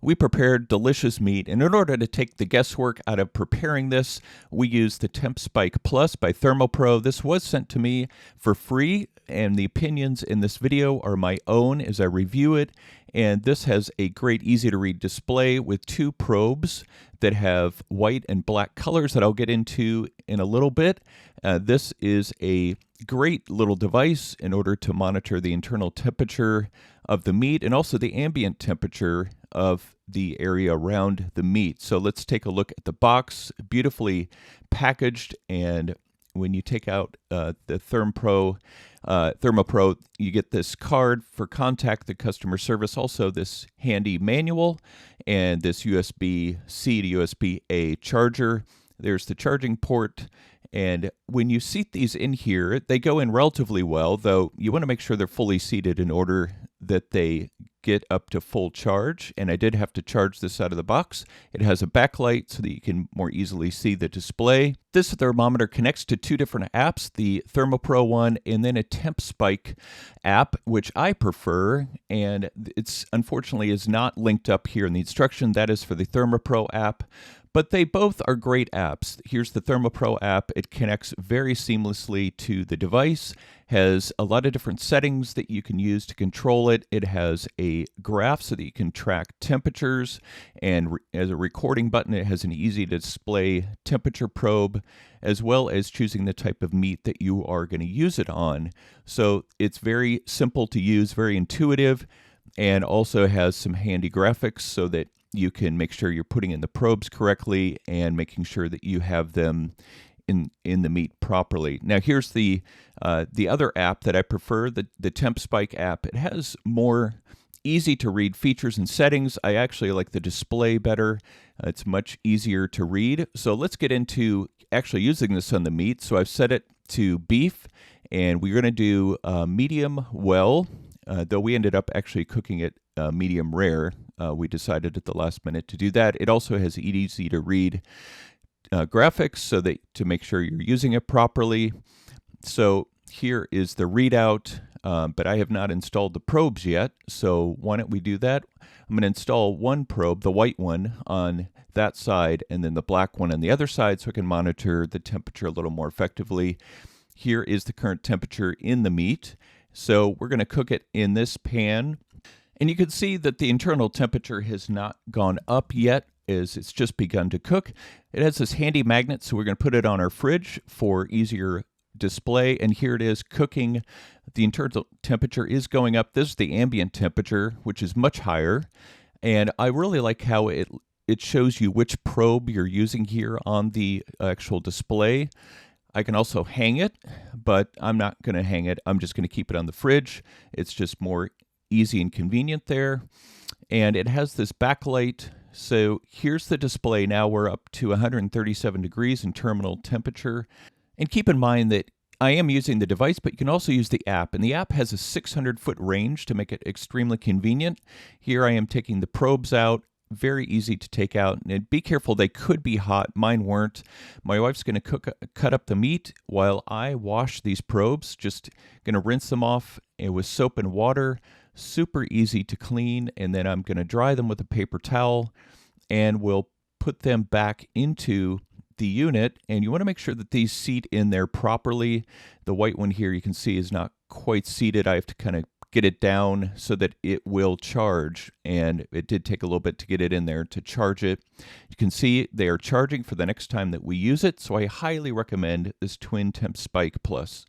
We prepared delicious meat, and in order to take the guesswork out of preparing this, we used the Temp Spike Plus by ThermoPro. This was sent to me for free, and the opinions in this video are my own as I review it. And this has a great, easy-to-read display with two probes that have white and black colors that I'll get into in a little bit. This is a great little device in order to monitor the internal temperature of the meat and also the ambient temperature of the area around the meat. So let's take a look at the box, beautifully packaged, and when you take out the ThermoPro, you get this card for contact the customer service, also this handy manual, and this USB-C to USB-A charger. There's the charging port, and when you seat these in here, they go in relatively well, though you want to make sure they're fully seated in order that they get up to full charge. And I did have to charge this out of the box. It has a backlight so that you can more easily see the display. This thermometer connects to two different apps, the ThermoPro one and then a Temp Spike app, which I prefer, and it's unfortunately is not linked up here in the instruction. That is for the ThermoPro app. But they both are great apps. Here's the ThermoPro app. It connects very seamlessly to the device, has a lot of different settings that you can use to control it. It has a graph so that you can track temperatures, and as a recording button, it has an easy to display temperature probe, as well as choosing the type of meat that you are going to use it on. So it's very simple to use, very intuitive, and also has some handy graphics so that you can make sure you're putting in the probes correctly and making sure that you have them in the meat properly. Now here's the other app that I prefer, the Temp Spike app. It has more easy to read features and settings. I actually like the display better. It's much easier to read. So let's get into actually using this on the meat. So I've set it to beef, and we're going to do medium well, though we ended up actually cooking it medium rare. We decided at the last minute to do that. It also has easy to read graphics so that to make sure you're using it properly. So here is the readout, but I have not installed the probes yet. So why don't we do that? I'm going to install one probe, the white one, on that side, and then the black one on the other side so I can monitor the temperature a little more effectively. Here is the current temperature in the meat. So we're going to cook it in this pan. And you can see that the internal temperature has not gone up yet, as it's just begun to cook. It has this handy magnet, so we're going to put it on our fridge for easier display. And here it is cooking. The internal temperature is going up. This is the ambient temperature, which is much higher. And I really like how it shows you which probe you're using here on the actual display. I can also hang it, but I'm not going to hang it. I'm just going to keep it on the fridge. It's just more easy and convenient there. And it has this backlight. So here's the display. Now we're up to 137 degrees in terminal temperature. And keep in mind that I am using the device, but you can also use the app. And the app has a 600-foot range to make it extremely convenient. Here I am taking the probes out. Very easy to take out, and be careful, they could be hot. Mine weren't. My wife's going to cut up the meat while I wash these probes. Just going to rinse them off with soap and water. Super easy to clean, and then I'm going to dry them with a paper towel, and we'll put them back into the unit. And you want to make sure that these seat in there properly. The white one here you can see is not quite seated. I have to kind of get it down so that it will charge, and it did take a little bit to get it in there to charge it. You can see they are charging for the next time that we use it, so I highly recommend this Twin Temp Spike Plus.